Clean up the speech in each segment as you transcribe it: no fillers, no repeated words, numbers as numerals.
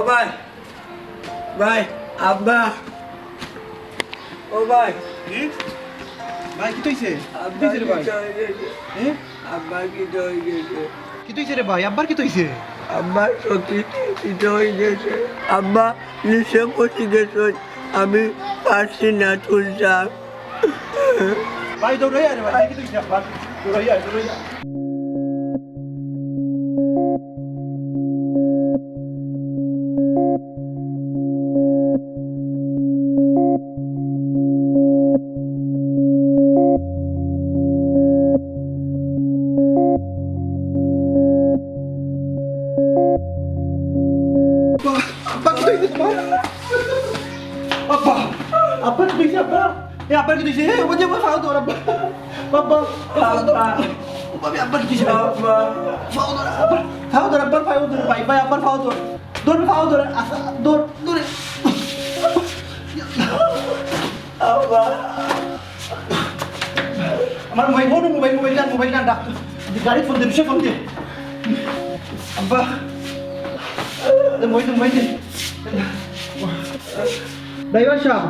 ভাই ভাই আব্বা ও ভাই ভাই কি তুইছে আব্বা কি ভাই আব্বা কি হয়ে গেছে কি তুইছে রে ভাই আব্বার কি তুইছে আব্বা সত্যি কি হয়ে গেছে আব্বা নিচে পড়ে গেছে আমি পারছি না তুলতে ভাই দৌড়াই আরে ভাই কি তুইছে আব্বার দৌড়াই apa tu siapa? Apa tu sih? Apa dia buat tu apa? Bapa, apa tu siapa? Fau tu apa? Fau tu apa? Fau tu pai pai apa fau tu? Dor fau tu asa dor. আব্বা আমার mobile কান ডাক গাড়ি phone দে রিসে phone দে আব্বা mobile driver সাহেব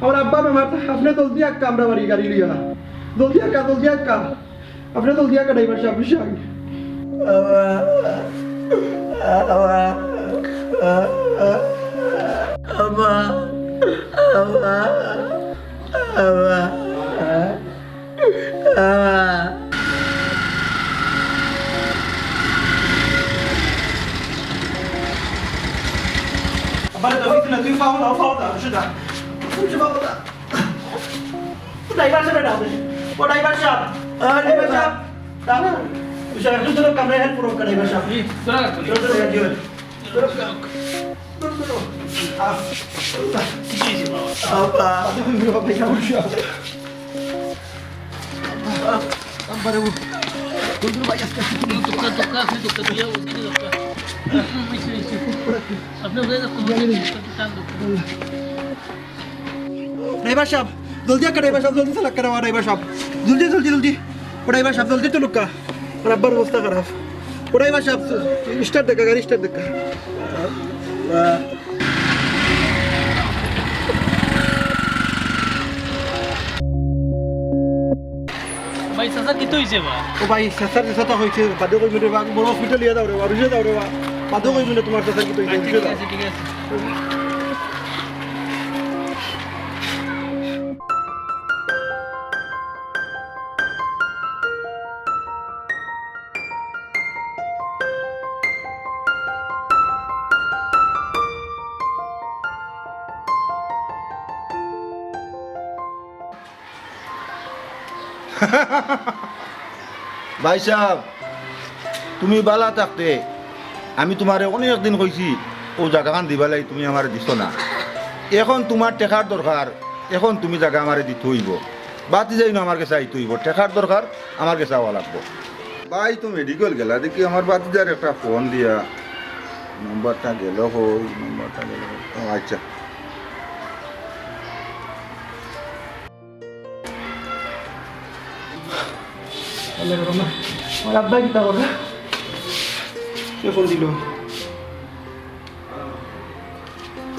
আমার আব্বা বেমার আপনি জলদি আক্কা আমরা বাড়ি গাড়ি লিয়া জলদি আক্কা আপনি জলদি আক্কা ড্রাইভার সাহেব রিসে আব্বা আব্বা আব্বা Apa dah tu nak tu faham dah sudah. Sudah dah. Driver siapa dah? Driver siapa? Driver siapa? Dah. Usah tu terus kamera hand pro driver siapa? Terus ya jual. Terus. আব্বা Baru dulu banyak sekali. Tukar dia उसकी tukar. अपने उधर से driver साहब जल्दी आकर driver साहब जल्दी से लग करवा ड्राइवर साहब जल्दी ड्राइवर साहब जल्दी तो लुक्का बराबर अवस्था खराब ड्राइवर साहब स्टार्ट देखा गाड़ी स्टार्ट देखा भाई ससा कितो हिसे बा ओ भाई ससर जैसा तो होइছে বাদে কই মিলে বাগ বড় হসপিটাল ইয়া দাও রে আরুজে দাও রে বাদে কই মিলে তোমার সসর কি তো হিছে ठीक है ভাই সাহেব তুমি বালা থাকতে আমি তোমারে অনেক দিন কইছি ও জায়গাখান দিবালাই তুমি আমারে দিছ না এখন তোমার টেকার দরকার এখন তুমি জায়গা আমারে দিতে হইব বাতি যাই না আমার কাছে আইতে হইব টেকার দরকার আমার কাছে আওয়া লাগবো ভাই তো মেডিকেল গেলা দেখি আমার বাতিজার একটা ফোন দিয়া নম্বরটা গেল আচ্ছা আমার আব্বা কি তা করে কে ফোন দিল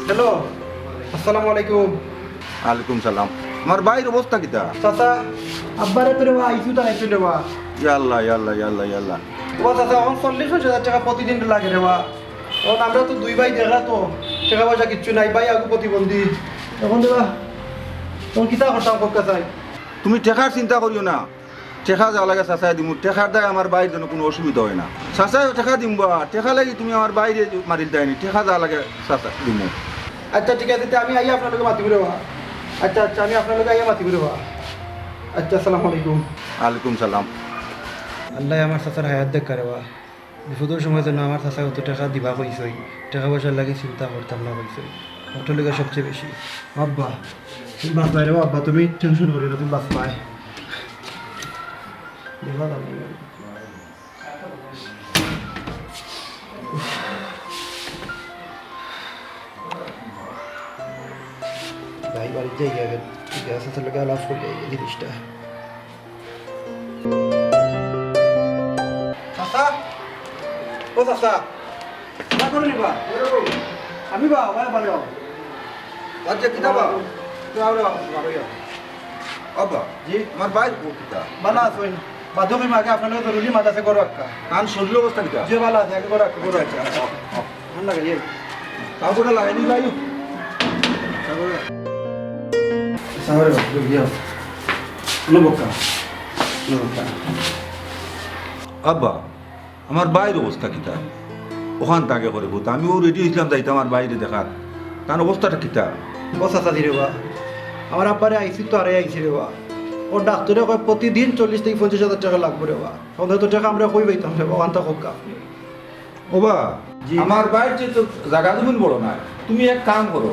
হ্যালো আসসালামু আলাইকুম ওয়ালাইকুম সালাম আমার ভাইয়ের অবস্থা কিতা চাচা আব্বারে তোরে আইসিউ তা আইসিউ রে বা ইয়াল্লাহ ও চাচা আমার 40,000 টাকা প্রতিদিন লাগে রে বা ও আমরা তো দুই ভাই দেখা তো টাকা পয়সা কিচ্ছু নাই ভাই আগু প্রতিবন্ধী এখন দেবা তোর কিতা করতাম কক্কা চাই তুমি টেকার চিন্তা করিও না টেকা যা লাগে চাচাই দিম টেকার দেয় আমার বাইর জন্য কোনো অসুবিধা হয় না চাচাই টেকা দিম বা টেকা লাগি তুমি আমার বাইরে মারিল দেয়নি টেকা যা লাগে চাচা দিম আচ্ছা ঠিক আছে আমি আইয়া আপনার লোক মাতিব রে বা আচ্ছা আমি আপনার লোক আইয়া মাতিব রে বা আচ্ছা আসসালামু আলাইকুম ওয়ালাইকুম সালাম আল্লাহ আমার চাচার হায়াত দেখ করে বা বিপদের সময় জন্য আমার চাচা কত টাকা দিবা কইছই টাকা পয়সার লাগে চিন্তা করতাম না কইছই ওটার লেগে সবচেয়ে বেশি আব্বা তুমি বাস পাই রে আব্বা তুমি টেনশন করি না তুমি বাস পাই ভাই বাড়িতে যাই ঠিক আছে তাহলে আলাপ করে এই জিনিসটা চাচা ও চাচা না করে নিবা আমি ভাই ভালো আচ্ছা কিতাবা তো আমরা ভালো আব্বা জি আমার বাইর কিতা বালা আছেন বাদকে মাকে আপনাদের জরুরি মাদাসে করো একটা কান শরীর অবস্থা কিতা যে বালা আছে আগে করো একটা করো আচ্ছা ভাল লাগে যে কাপড়টা লাগাইনি ভাই সামনে বাবা গিয়া নবকা আব্বা আমার বাইর অবস্থা কিতা ওখান তাকে করে ভূত আমিও রেডি হয়েছিলাম যাইতে আমার বাইরে দেখার তার অবস্থাটা কিতা বস আসা দিরে বা আমার আব্বারে আইসি তো আরে আইসি রে বা ও ডাক্তারে কয় প্রতিদিন 40 থেকে 50,000 টাকা লাগবে রে বা সন্দেহ তো টাকা আমরা কই পাইতাম রে বা আনতা কোকা ওবা জি। আমার বাইর যে তো জায়গা জমিন বড় না তুমি এক কাম করো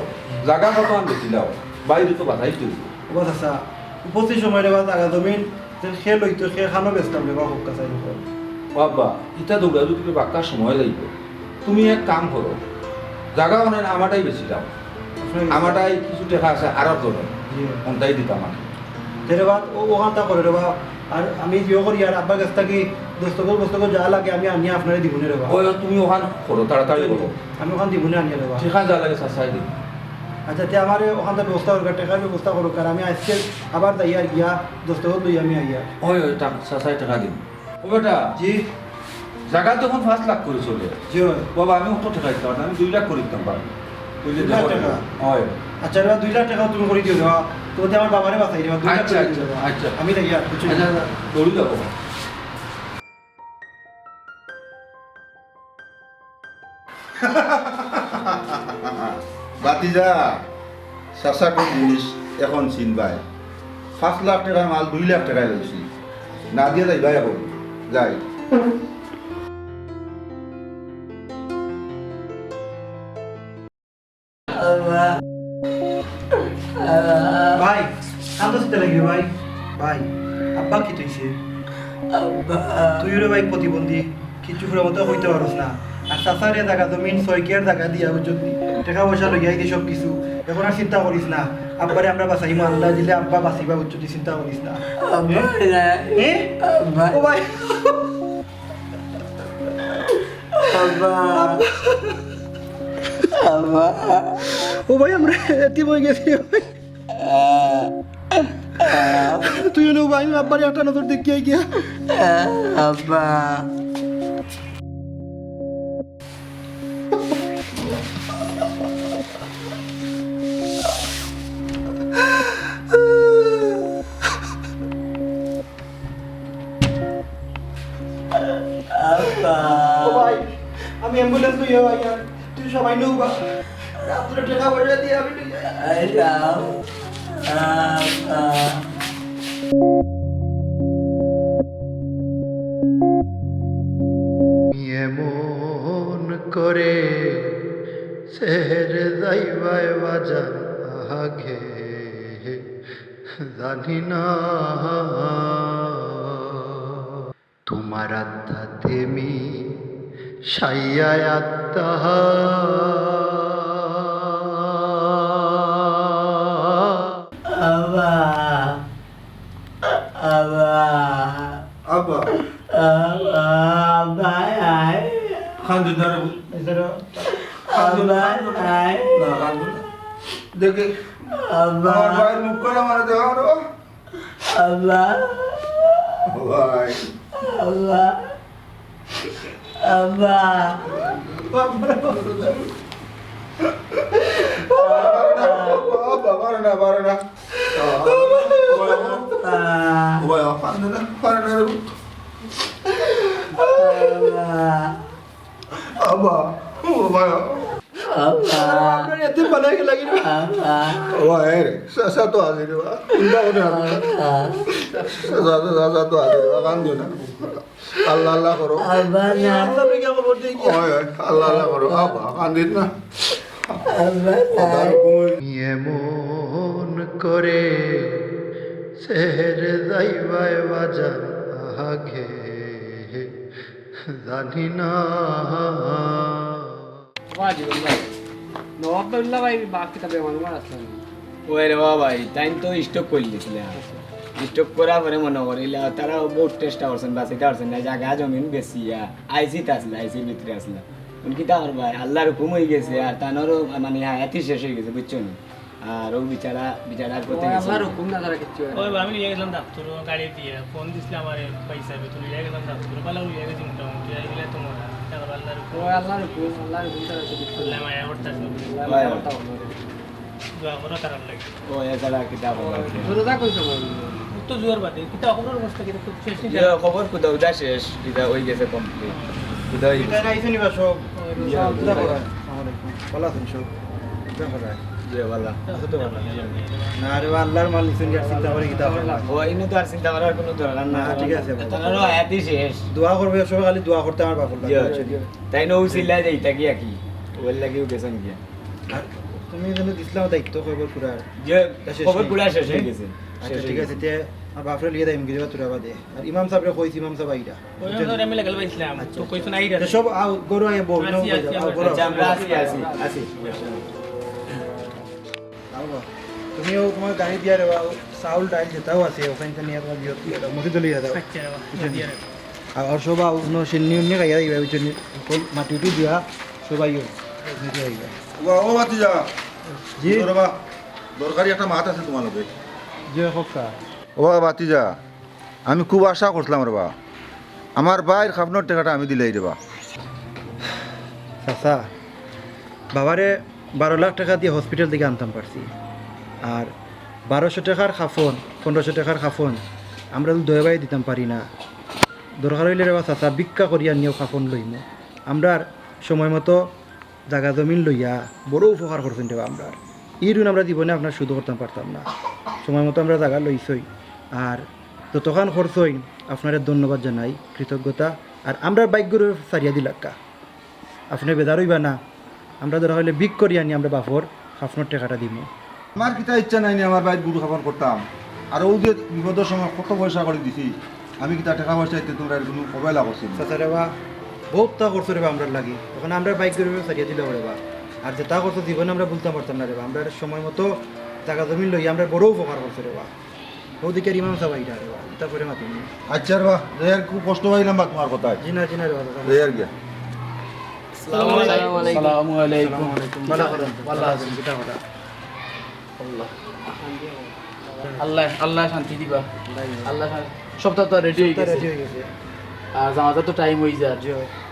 জায়গা কত আন বেশি দাও বাইরে তো বাধাই তুই বস আসা উপস্থিত সময় রে বা জায়গা জমিন খেল হইতো সে খানো বেচতাম রে বা কোকা চাই না বাবা ইটা দৌড়া তুমি বাক্কা সময় যাইব তুমি এক কাম করো জায়গা মানে না আমারটাই বেশি দাও আমারটাই কিছু টাকা আছে আর একজনের কোনটাই দিতাম আমি রে বা ওখানটা করে রে বা আর আমি জিও করি আর আব্বা কাছ থেকে দস্তগত যা লাগে আমি আনিয়ে আপনারে দিবনে রে বা ওই তুমি ওখান করো তাড়াতাড়ি করো আমি ওখান দিবনে আনিয়ে রে বা সেখানে যা লাগে চাচাই দিই আচ্ছা তে আমার ওখানটা ব্যবস্থা করো টাকার ব্যবস্থা করো আর আমি আজকে আবার যাইয়া গিয়া দস্তগত লই আমি আইয়া ওই ওই চাচাই টাকা দিন ও বেটা জি জায়গা তখন 5 লাখ করে চলে জি হয় বাবা আমি অত টাকা দিতাম না আমি 2 লাখ করে দিতাম পারি বুঝলি 2 লাখ টাকা? হয় আচ্ছা এবার 2 লাখ টাকা তুমি করে দিও না তোমাদের আমার বাবারে বাঁচাই দেবা 2 লাখ আচ্ছা, টাকা আচ্ছা, দিও না। আচ্ছা। আমি যাই আর কিছু আচ্ছা দৌড়ি যাবো বাতিজা চাচা কোন জিনিস এখন চিনবাই 5 লাখ টাকার মাল 2 লাখ টাকায় লইছি না দিয়ে যাই ভাই এখন যাই ভাই কান্দো সিতে লাগি ভাই ভাই আব্বা কি তুইছে তুই রে ভাই প্রতিবন্ধী কিছু করে মতো হইতে পারস না আর চাচারে জায়গা জমিন সরকার জায়গা দিয়া যদি টাকা পয়সা লইয়াই দি সব কিছু এখন আর চিন্তা করিস না আব্বারে আমরা বাঁচাইমু আল্লাহ দিলে আব্বা বাঁচিবা যদি চিন্তা করিস না এ? ও ভাই ও ভাই আমরা এতিম হয়ে গেছি তুই হলো ভাই আব্বারে একটা নজর দেখিয়ে গিয়া ও ভাই আমি অ্যাম্বুলেন্স লইয়া ভাই আর তুই সবাই নৌবা রাত্রে টাকা পয়সা দিয়ে আমি লইয়া এমন করে শহর যাইবাই বাজার আগে জানি না তোমার আত্মা তেমি সাইয়া আত্মা আব্বা খান দিন না দেখে আমার ভাইয়ের মুখ করে আমার দেওয়া ভাই পারে না আব্বা ও ভাই এতে বানাই লাগি ভাই রে সাসা তো আছে রে উল্টা করে সাসা তো আছে কান দিও না আল্লাহ আল্লাহ করো আল্লাহ কে খবর দেই ওই আল্লাহ আল্লাহ করো আব্বা কান দিন না এমন করে শহর যাইবাই বাজার আগে জানি না নবাবুল্লাহ ভাই বাকি তবে আমার আসলাম ওই রে বাবা ভাই তাই তো স্টক করে দিয়েছিল স্টক করার পরে মনে করিলা তারা বহুত চেষ্টা করছেন বাঁচাইতে পারছেন না জায়গা জমিন বেশি আইসিতে আসলে আইসির ভিতরে আসলে উনকি তা করবা আল্লাহর হুকুম হয়ে গেছে আর তানোরও মানে হায়াতি শেষ হয়ে গেছে বুঝছো না আর ও বিচারার করতে গেছে আল্লাহর হুকুম না তারা কিচ্ছু ওই আমি লিয়ে গেলাম ডাক্তার গাড়ি দিয়ে ফোন দিছিলাম আমার পয়সা তো লিয়ে গেলাম ডাক্তার পালা লিয়ে গেছি মোটামুটি এগুলো তোমার টাকা আল্লাহর ও আল্লাহর হুকুম তারা কিচ্ছু আল্লাহ মায়া করতেছে দোয়া করো তার লাগে ও এছাড়া কিতাব রোজা কইছো তো জোয়ার বাদে কিন্তু অপরার অবস্থা কিন্তু খুব শেষ নেই খবর কোথাও উদা শেষ এটা হয়ে গেছে কমপ্লিট কোথাও এটা আইছো নিবা সব রোজা করা আসসালামু আলাইকুম ভালো আছেন সব রোজা করা জি ভালো না রে আল্লাহর মাল নিছেন আর চিন্তা করে কিতাব ও ইনো তো আর চিন্তা করার কোনো দরকার না ঠিক আছে তানোরও হায়াতি শেষ দোয়া করবে সব খালি দোয়া করতে আমার বাপর জি লাগে তাই নো উসিল্লা যাইতা গিয়া কি ওর লাগিও গেছেন গিয়া আর তুমি যেন দিছিলাম দায়িত্ব খবর পুরার যে খবর পুরা শেষ হয়ে গেছে আচ্ছা ঠিক আছে তে আর বাপরে লিয়ে দাইম গিয়ে তুরা বাদে আর ইমাম সাহেবরে কইছি ইমাম সাহেব আইরা ওই ধরে আমি লাগাল পাইছিলাম তো কইছো না আইরা সব আও গরু আই বল না আচ্ছা আমরা আসি তুমিও তোমার গাড়ি দিয়া রে চাউল ডাইল যেটাও আছে ওখানে নিয়ে তোমার বিয়ত মসজিদ লিয়ে দাও আচ্ছা দিয়ে আর সব উনো সিন্নি উন্নি খাইয়া দিবা ওই জন্য মাটি উঠি দিয়া সবাইও নিতে আইবা ও বাতি যা জি বাবা দরকারি একটা মাত আছে তোমালোকে জি হকা ও বাতি যা আমি খুব আশা করছিলাম রে বা আমার বাইর খাবনোর টাকাটা আমি দিলাই রে বা চাচা বাবারে 12 লাখ টাকা দিয়ে হসপিটাল থেকে আনতাম পারছি আর 1200 টাকার খাফন 1500 টাকার খাফন আমরা দয়াবাই দিতাম পারি না দরকার হইলে রেবা চাচা ভিক্ষা করিয়া নিয়েও খাফন লইম আমরা সময় মতো জায়গা জমিন লইয়া বড় উপকার করছেন রেবা আমরা এই ঋণ আমরা জীবনে আপনার শুধু করতাম পারতাম না সময় মতো আমরা জায়গা লইছই আর যতক্ষণ খরচ হইন আপনার ধন্যবাদ জানাই কৃতজ্ঞতা আর আমরা বাইকগুলো সারিয়া দিলাক্কা আপনি বেজার হইবা না আমরা ধরা হইলে বিক করিয়া নিয়ে আমরা বাপর আপনার টাকাটা দিব আমার কিতা ইচ্ছা নাই নি আমার বাইর গুরু খাবার করতাম আর ও যে বিপদের সময় কত পয়সা করে দিছি আমি কিতা টাকা পয়সা দিতে তোমরা কোনো অবহেলা করছি চাচা রেবা বহুত তা করছো রেবা আমরা লাগি তখন আমরা বাইকগুলো সারিয়া দিলে রেবা আর যে তা করছো জীবনে আমরা বলতে পারতাম না রেবা আমরা সময় মতো জায়গা জমিন লইয়া আমরা বড় উপকার করছো রেবা ওদিকে ইমাম সাহেব আইরা রেবা তারপরে মাতিনি আচ্ছা রে বা রেয়ার খুব কষ্ট পাইলাম বা তোমার কথা জিনা জিনা রেবা রেয়ার গিয়া আসসালামু আলাইকুম ভালো করেন ভালো আছেন কিতা কথা আল্লাহ আল্লাহ শান্তি দিবা আল্লাহ সপ্তাহ তো রেডি হয়ে গেছে রেডি হয়ে গেছে আর জামাটা তো টাইম হয়ে যায়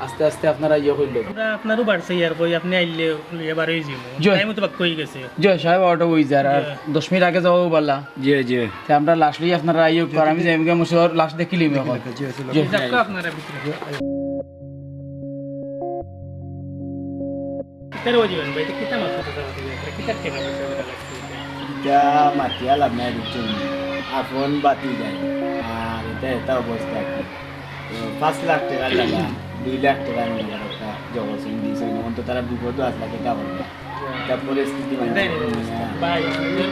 আস্তে আস্তে আপনারা ইয়ে করলো আমরা আপনারও বাড়ছে ইয়ার বই আপনি আইলে এবার হয়ে যাব জয়। টাইম তো বাক হয়ে গেছে জয় সাহেব অটো হয়ে যায় আর 10 মিনিট আগে যাবো বললা জি জি তা আমরা লাস্টলি আপনারা ইয়ে কর আমি যাই গিয়ে মুসর লাস্ট দেখিলিম এখন জয়। যাক আপনারা ভিতরে কিতার ওজন ভাই তো কিতা মাছ কথা বলতে কিতার কেনা পয়সা লাগছে এটা মাতিয়া লাভ নাই বুঝছেন আপন বাতি যায় আর এটা অবস্থা কি 5 লাখ টাকা লাগা 2 লাখ টাকা আমি একটা জগৎ দিয়েছে তো তারা বিপদ আসলে কেটা বলবে তার পরিস্থিতি মানে ভাই নিজের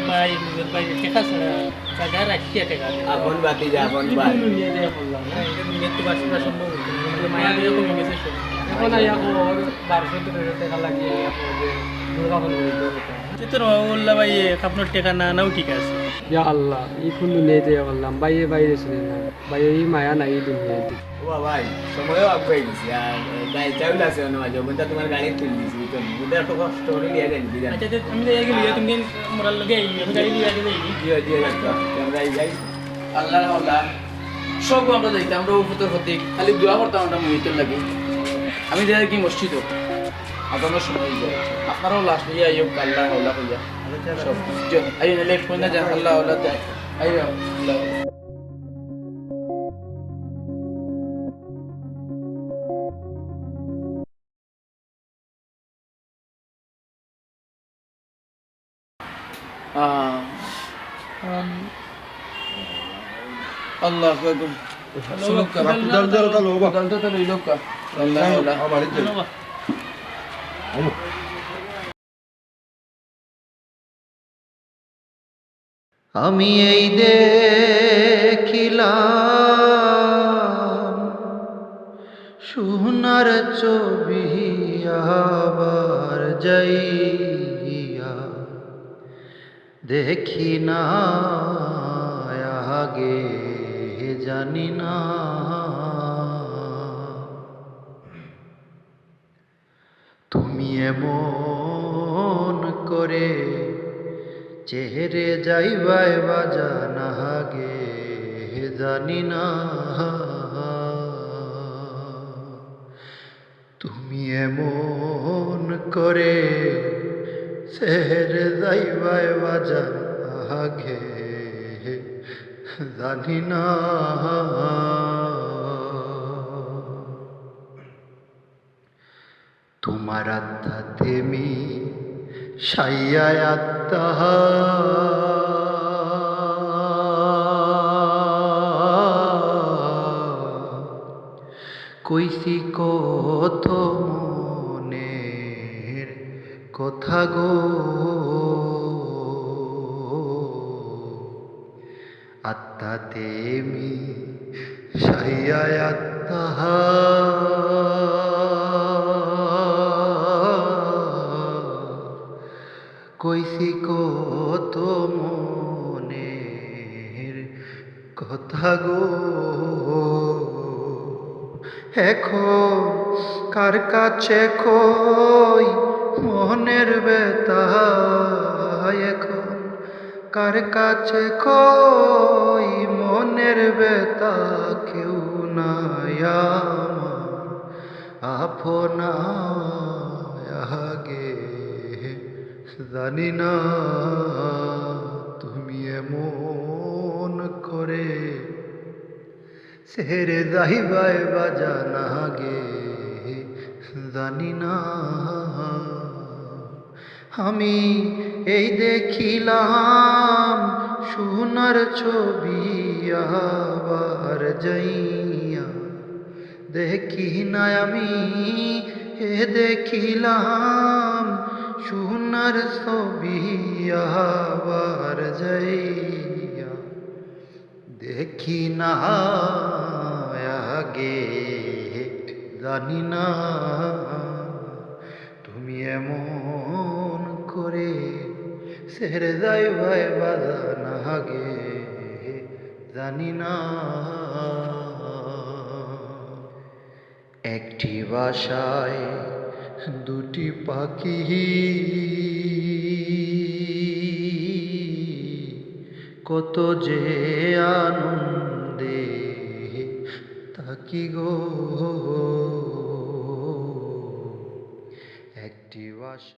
ভাই টাকা ছাড়া টাকা রাখিয়া টাকা আপন বাতি যায় আপন বাই নিয়ে দেয়া বললাম এটা নিয়ে তো বাসা সম্ভব হচ্ছে মায়া দিয়ে কমে গেছে সব এখন আইয়া 1200 টাকা লাগিয়ে আপনাদের দুর্গা বন্ধ করে তোর উল্লা ভাই আপনার টাকা না নাও ঠিক আছে ইয়া আল্লাহ ই ফুল নিতে বললাম বাইরে বাইরে শুনে না বাইরে এই মায়া নাই দুনিয়াতে ও ভাই সময়ও আগে গেছি আর গাড়ি চাউল আছে না মাঝে মধ্যে তোমার গাড়ি তুলে দিছি তো মুদে এত কষ্ট করে নিয়ে যাই দিই আচ্ছা আমি তো গেলি তুমি মোরাল লগে আই আমি গাড়ি দিয়ে আগে যাই জিও জিও আমরা যাই আল্লাহ আল্লাহ সব আমরা যাইতাম আমরা উপতর হতে খালি দোয়া করতাম আমরা মুহিতের লাগে আমি যাই কি মসজিদ আপনার সময় হয়ে যায় আপনারাও লাস্ট ইয়ে আইব আল্লাহ আল্লাহ হইয়া সব জয় আই লেট ফোন না যা আল্লাহ আল্লাহ যায় আই আল্লাহ আল্লাহ আকবার সুলুকা দল দল দল বাবা দলটা তো লইলকা আল্লাহ আল্লাহ আমার ইচ্ছে আমি এই দেখিলাম সোনার ছবি আবার যাইয়া দেখি না আগে জানি না এমন করে চেহারে যাইবাই বাজানা গে জানি না তুমি এমন করে চেহারে যাইবাই বাজানা গে জানি না তোমার আত্মা তেমি সাইয়া আত্মা কইসি কত মনের কথা গো আত্মা তেমি সাইয়া আত্মা কইসি কত মনের কথা গো এখন কার কাছে কই মনের ব্যথা এখন কার কাছে কই মনের ব্যথা কেউ নাই আমার আপনা আগে জানি না তুমি এমন করে সেরে যাইবাই বাজানা গে জানি না আমি এই দেখিলাম সোনার ছবি আবার যাইয়া দেখি না আমি এ দেখিলাম সোনার ছবি আবার যাইয়া দেখি না আগে জানি না তুমি এমন করে সেরে যাইবাই বাজানা গে জানি না একটি বাসায় দুটি পাখি কত যে আনন্দে থাকি গো একটি বাসা